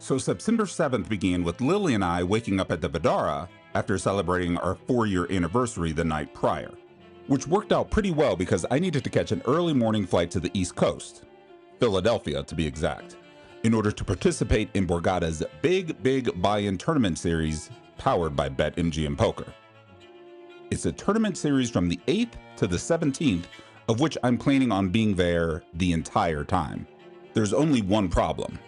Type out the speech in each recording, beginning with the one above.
So September 7th began with Lily and I waking up at the Vidara after celebrating our 4-year anniversary the night prior, which worked out pretty well because I needed to catch an early morning flight to the East Coast, Philadelphia to be exact, in order to participate in Borgata's Big Buy-In Tournament Series powered by BetMGM Poker. It's a tournament series from the 8th to the 17th, of which I'm planning on being there the entire time. There's only one problem.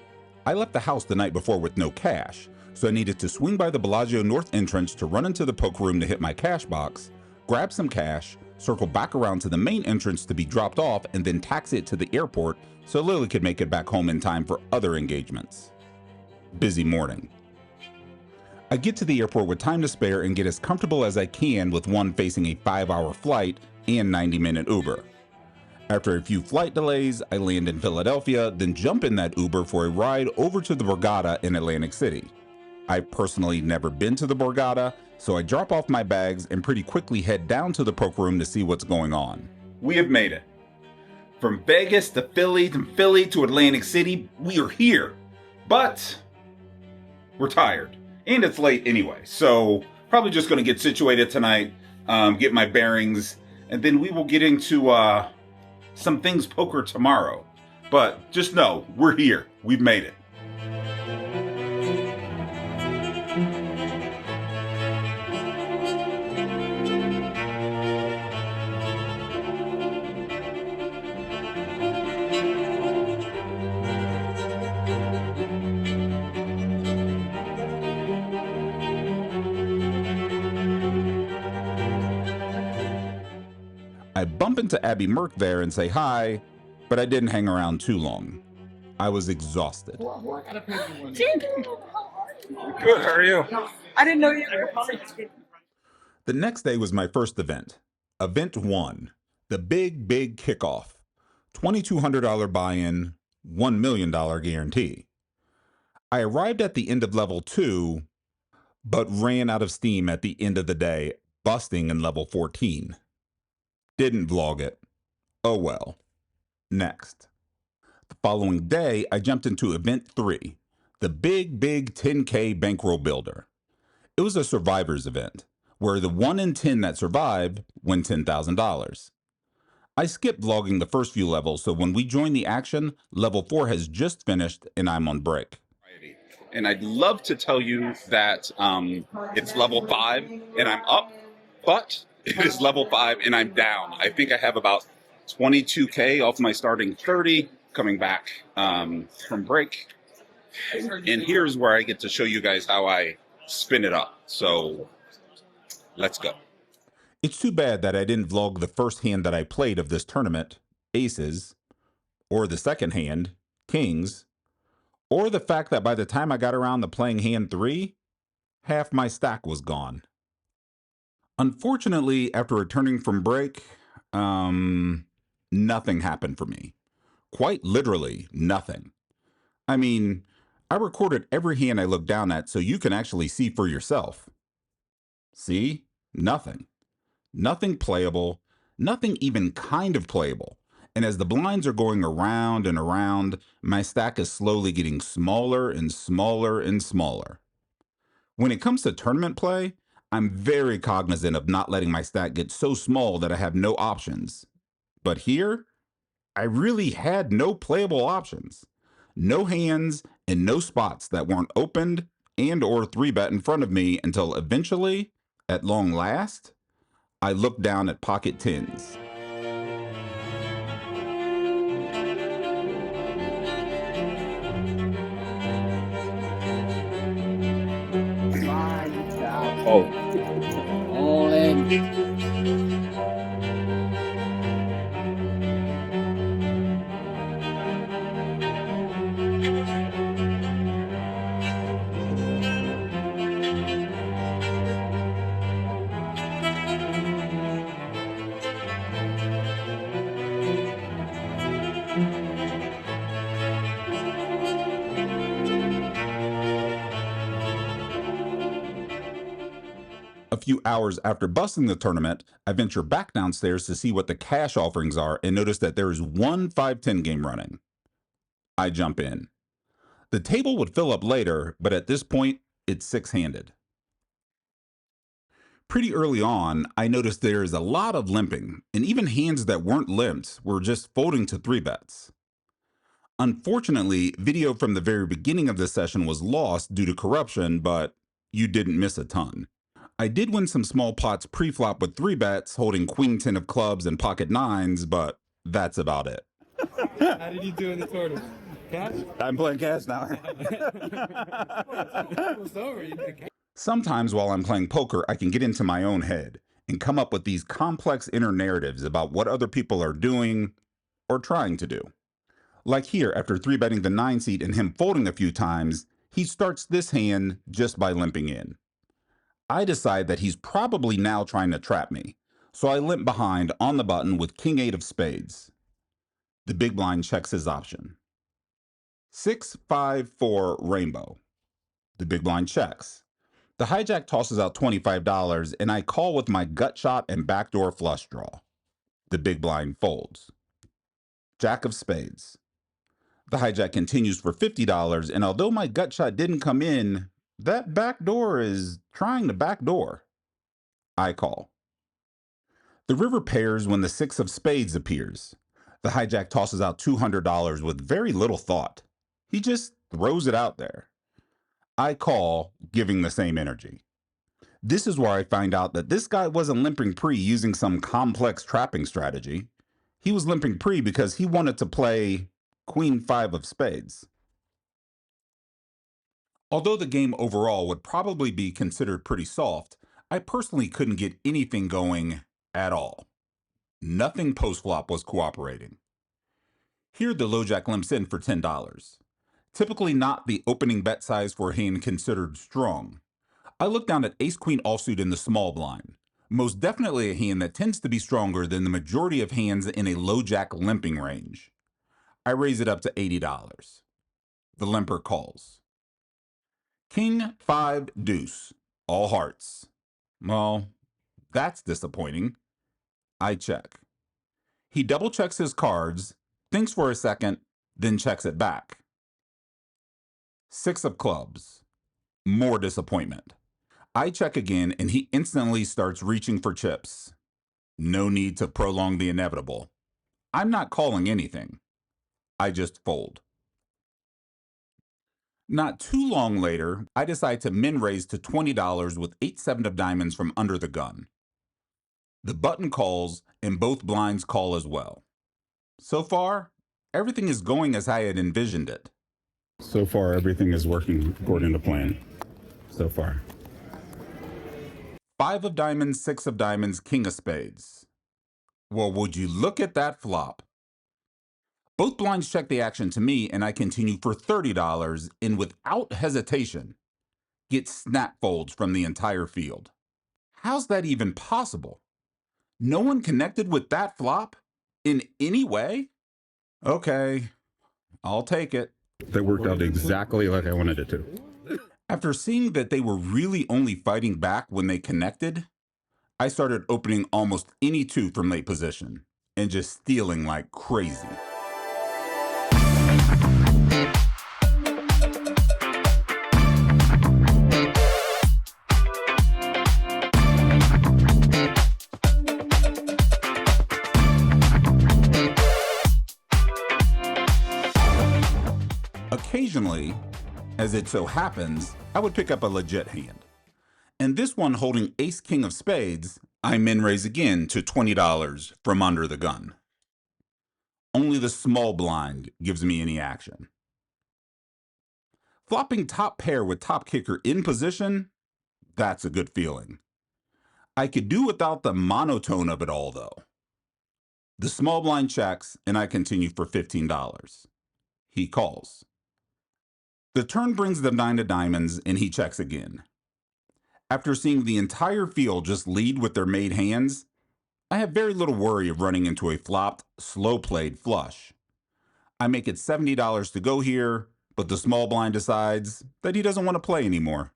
I left the house the night before with no cash, so I needed to swing by the Bellagio North entrance to run into the poker room to hit my cash box, grab some cash, circle back around to the main entrance to be dropped off, and then taxi it to the airport so Lily could make it back home in time for other engagements. Busy morning. I get to the airport with time to spare and get as comfortable as I can with one facing a 5-hour flight and 90-minute Uber. After a few flight delays, I land in Philadelphia, then jump in that Uber for a ride over to the Borgata in Atlantic City. I've personally never been to the Borgata, so I drop off my bags and pretty quickly head down to the poker room to see what's going on. We have made it. From Vegas to Philly to Atlantic City, we are here. But we're tired. And it's late anyway, so probably just going to get situated tonight, get my bearings, and then we will get into some things poker tomorrow. But just know, we're here. We've made it. I bump into Abby Merck there and say hi, but I didn't hang around too long. I was exhausted. Good, How are you? I didn't know you were. The next day was my first event. Event 1, the big kickoff. $2,200 buy-in, $1 million guarantee. I arrived at the end of level 2, but ran out of steam at the end of the day, busting in level 14. Didn't vlog it. Oh well. Next. The following day, I jumped into event 3, the big 10K bankroll builder. It was a survivors event, where the 1 in 10 that survived win $10,000. I skipped vlogging the first few levels, so when we join the action, level 4 has just finished and I'm on break. And I'd love to tell you that it's level 5 and I'm up, but it is level 5 and I'm down. I think I have about 22K off my starting 30 coming back from break. And here's where I get to show you guys how I spin it up. So let's go. It's too bad that I didn't vlog the first hand that I played of this tournament, ACES, or the second hand, Kings, or the fact that by the time I got around to playing hand 3, half my stack was gone. Unfortunately, after returning from break, nothing happened for me. Quite literally, nothing. I mean, I recorded every hand I looked down at so you can actually see for yourself. See? Nothing. Nothing playable, nothing even kind of playable. And as the blinds are going around and around, my stack is slowly getting smaller and smaller and smaller. When it comes to tournament play, I'm very cognizant of not letting my stack get so small that I have no options. But here, I really had no playable options. No hands and no spots that weren't opened and or 3-bet in front of me until eventually, at long last, I looked down at pocket 10s. Oh. All in. A few hours after busting the tournament, I venture back downstairs to see what the cash offerings are and notice that there is one 5-10 game running. I jump in. The table would fill up later, but at this point, it's six-handed. Pretty early on, I noticed there is a lot of limping, and even hands that weren't limped were just folding to 3-bets. Unfortunately, video from the very beginning of the session was lost due to corruption, but you didn't miss a ton. I did win some small pots pre-flop with 3-bets, holding queen 10 of clubs and pocket nines, but that's about it. How did you do in the tournament? Cash? I'm playing cash now. It's over. You did cash. Sometimes while I'm playing poker, I can get into my own head and come up with these complex inner narratives about what other people are doing or trying to do. Like here, after 3-betting the 9 seat and him folding a few times, he starts this hand just by limping in. I decide that he's probably now trying to trap me, so I limp behind on the button with king 8 of spades. The big blind checks his option. 6, 5, 4, rainbow. The big blind checks. The hijack tosses out $25 and I call with my gut shot and backdoor flush draw. The big blind folds. Jack of spades. The hijack continues for $50, and although my gut shot didn't come in, that backdoor is trying to backdoor. I call. The river pairs when the 6 of spades appears. The hijack tosses out $200 with very little thought. He just throws it out there. I call, giving the same energy. This is where I find out that this guy wasn't limping pre using some complex trapping strategy. He was limping pre because he wanted to play queen 5 of spades. Although the game overall would probably be considered pretty soft, I personally couldn't get anything going at all. Nothing post-flop was cooperating. Here the low jack limps in for $10. Typically not the opening bet size for a hand considered strong. I look down at ace-queen offsuit in the small blind. Most definitely a hand that tends to be stronger than the majority of hands in a low jack limping range. I raise it up to $80. The limper calls. King 5 deuce, all hearts. Well, that's disappointing. I check. He double checks his cards, thinks for a second, then checks it back. 6 of clubs. More disappointment. I check again and he instantly starts reaching for chips. No need to prolong the inevitable. I'm not calling anything. I just fold. Not too long later, I decide to min raise to $20 with 8-7 of diamonds from under the gun. The button calls and both blinds call as well. So far, everything is going as I had envisioned it. So far, everything is working according to plan. So far. 5 of diamonds, 6 of diamonds, king of spades. Well, would you look at that flop? Both blinds check the action to me and I continue for $30 and without hesitation, get snap folds from the entire field. How's that even possible? No one connected with that flop? In any way? Okay, I'll take it. That worked out exactly like I wanted it to. After seeing that they were really only fighting back when they connected, I started opening almost any two from late position and just stealing like crazy. Occasionally, as it so happens, I would pick up a legit hand. And this one holding ace-king of spades, I min raise again to $20 from under the gun. Only the small blind gives me any action. Flopping top pair with top kicker in position, that's a good feeling. I could do without the monotone of it all though. The small blind checks and I continue for $15. He calls. The turn brings the 9 of diamonds and he checks again. After seeing the entire field just lead with their made hands, I have very little worry of running into a flopped, slow-played flush. I make it $70 to go here, but the small blind decides that he doesn't want to play anymore.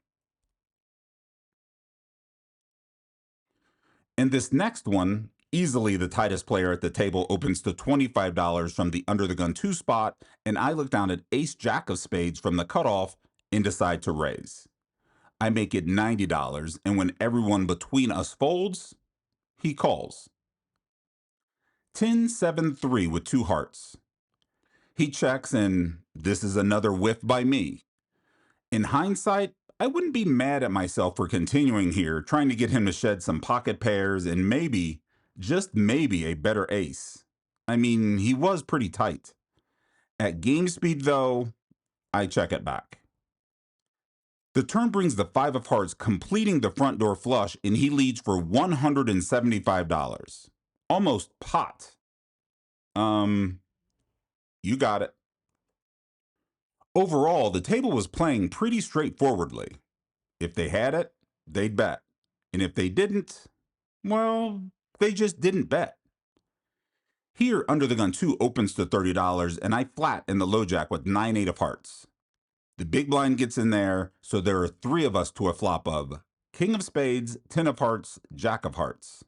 In this next one, Easily the tightest player at the table opens to $25 from the under the gun 2 spot, and I look down at ace jack of spades from the cutoff and decide to raise. I make it $90, and when everyone between us folds, he calls. 10-7-3 with 2 hearts. He checks, and this is another whiff by me. In hindsight, I wouldn't be mad at myself for continuing here, trying to get him to shed some pocket pairs and maybe, just maybe, a better ace. I mean, he was pretty tight. At game speed, though, I check it back. The turn brings the 5 of hearts, completing the front door flush, and he leads for $175. Almost pot. You got it. Overall, the table was playing pretty straightforwardly. If they had it, they'd bet. And if they didn't, well, they just didn't bet. Here, under the gun 2 opens to $30, and I flat in the low jack with 9-8 of hearts. The big blind gets in there, so there are 3 of us to a flop of king of spades, 10 of hearts, jack of hearts.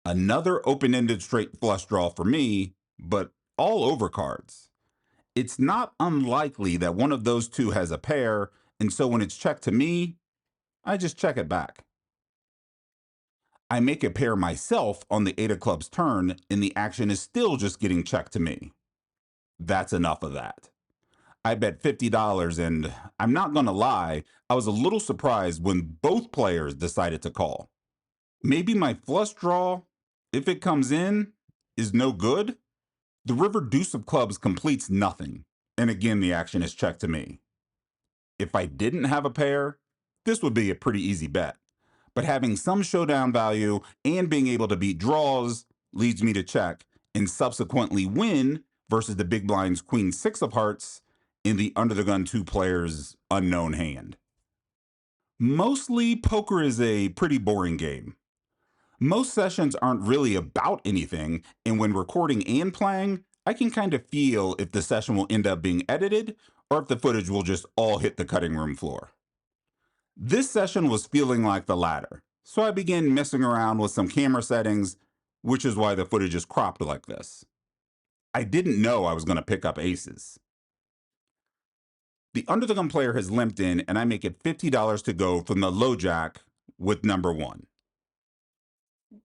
Another open-ended straight flush draw for me, but all over cards. It's not unlikely that one of those 2 has a pair, and so when it's checked to me, I just check it back. I make a pair myself on the 8 of clubs turn, and the action is still just getting checked to me. That's enough of that. I bet $50, and I'm not going to lie, I was a little surprised when both players decided to call. Maybe my flush draw, if it comes in, is no good? The river deuce of clubs completes nothing, and again the action is checked to me. If I didn't have a pair, this would be a pretty easy bet. But having some showdown value and being able to beat draws leads me to check and subsequently win versus the big blind's queen 6 of hearts in the under the gun 2 player's unknown hand. Mostly, poker is a pretty boring game. Most sessions aren't really about anything, and when recording and playing, I can kind of feel if the session will end up being edited or if the footage will just all hit the cutting room floor. This session was feeling like the latter, so I began messing around with some camera settings, which is why the footage is cropped like this. I didn't know I was going to pick up aces. The under the gun player has limped in, and I make it $50 to go from the low jack with number 1.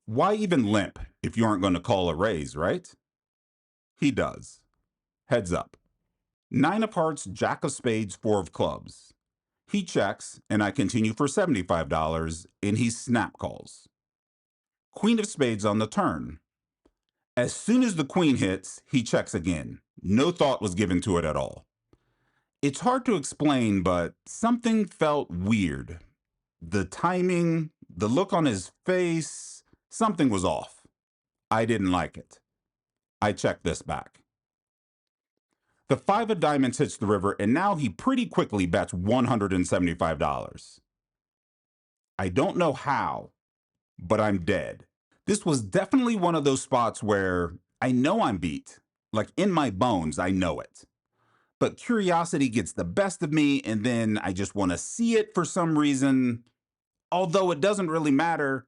Why even limp if you aren't going to call a raise, right? He does. Heads up. 9 of hearts, jack of spades, 4 of clubs. He checks, and I continue for $75, and he snap calls. Queen of spades on the turn. As soon as the queen hits, he checks again. No thought was given to it at all. It's hard to explain, but something felt weird. The timing, the look on his face, something was off. I didn't like it. I checked this back. The 5 of diamonds hits the river, and now he pretty quickly bets $175. I don't know how, but I'm dead. This was definitely one of those spots where I know I'm beat. Like in my bones, I know it. But curiosity gets the best of me, and then I just want to see it for some reason. Although it doesn't really matter.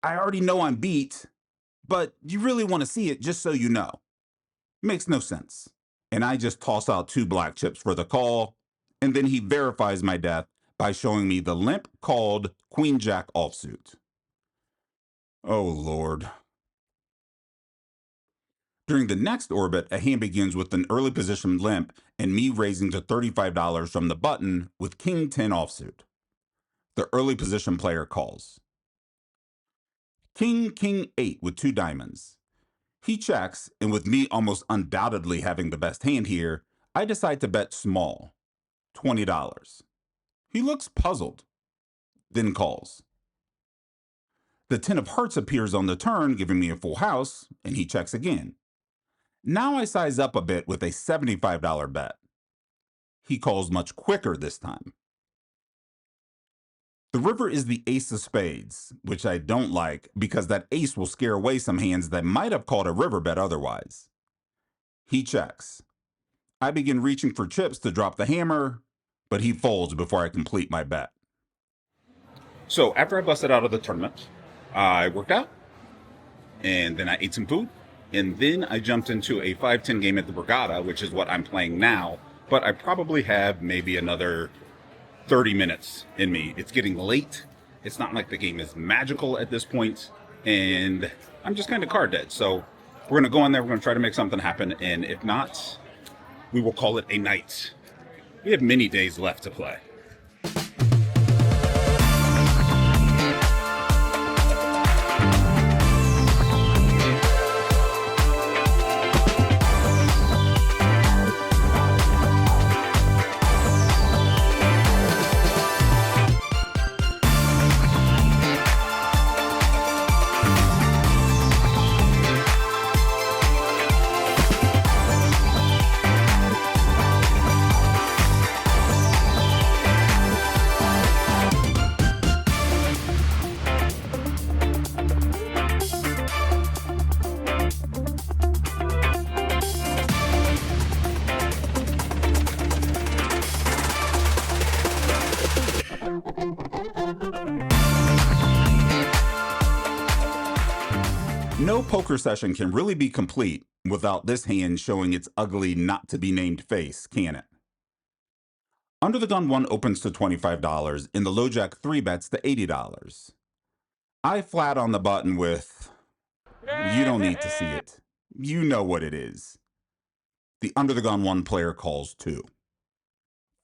I already know I'm beat, but you really want to see it just so you know. Makes no sense. And I just toss out 2 black chips for the call, and then he verifies my death by showing me the limp called Queen Jack offsuit. Oh Lord. During the next orbit, a hand begins with an early position limp and me raising to $35 from the button with King 10 offsuit. The early position player calls. King 8 with 2 diamonds. He checks, and with me almost undoubtedly having the best hand here, I decide to bet small, $20. He looks puzzled, then calls. The 10 of hearts appears on the turn, giving me a full house, and he checks again. Now I size up a bit with a $75 bet. He calls much quicker this time. The river is the ace of spades, which I don't like because that ace will scare away some hands that might have called a river bet otherwise. He checks. I begin reaching for chips to drop the hammer, but he folds before I complete my bet. So after I busted out of the tournament, I worked out, and then I ate some food, and then I jumped into a 5-10 game at the Borgata, which is what I'm playing now, but I probably have maybe another 30 minutes in me. It's getting late. It's not like the game is magical at this point, and I'm just kind of card dead. So we're going to go in there, we're going to try to make something happen, and if not, we will call it a night. We have many days left to play. No poker session can really be complete without this hand showing its ugly, not-to-be-named face, can it? Under the Gun 1 opens to $25, and the low jack 3 bets to $80. I flat on the button with, you don't need to see it. You know what it is. The Under the Gun 1 player calls 2.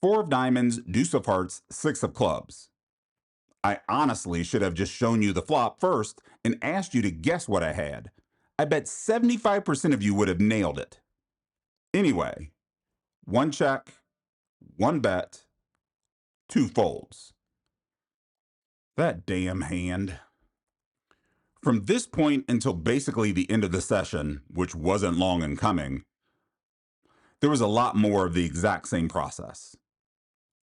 4 of diamonds, deuce of hearts, 6 of clubs. I honestly should have just shown you the flop first and asked you to guess what I had. I bet 75% of you would have nailed it. Anyway, 1 check, 1 bet, 2 folds. That damn hand. From this point until basically the end of the session, which wasn't long in coming, there was a lot more of the exact same process.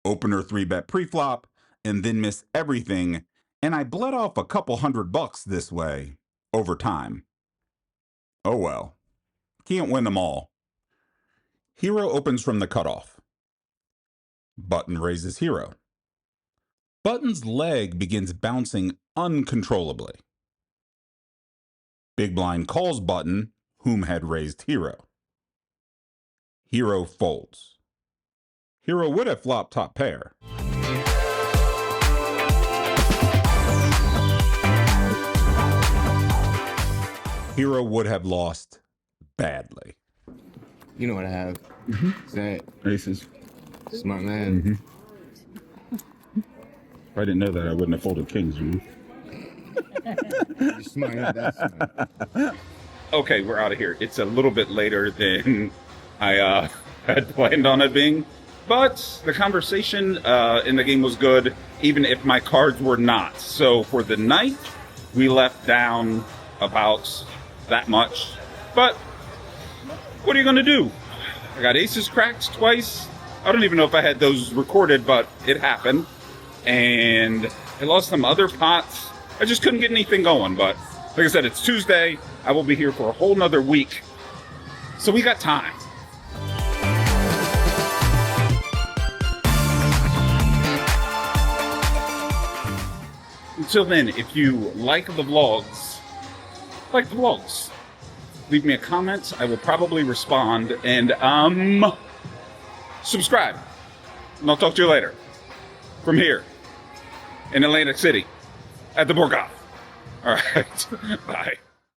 Opener 3-bet preflop, and then miss everything, and I bled off a couple $100 this way, over time. Oh well, can't win them all. Hero opens from the cutoff. Button raises hero. Button's leg begins bouncing uncontrollably. Big blind calls button, whom had raised hero. Hero folds. Hero would have flopped top pair. Hero would have lost badly. You know what I have. Is that Aces. smart man? If I didn't know that, I wouldn't have folded kings. You're smart. That's smart. Okay, we're out of here. It's a little bit later than I had planned on it being, but the conversation in the game was good, even if my cards were not. So for the night, we left down about that much, but what are you going to do? I got aces cracked twice. I don't even know if I had those recorded, but it happened. And I lost some other pots. I just couldn't get anything going, but like I said, it's Tuesday. I will be here for a whole nother week. So we got time. Until then, if you like the vlogs, leave me a comment. I will probably respond, and subscribe. And I'll talk to you later. From here, in Atlantic City, at the Borgata. All right, bye.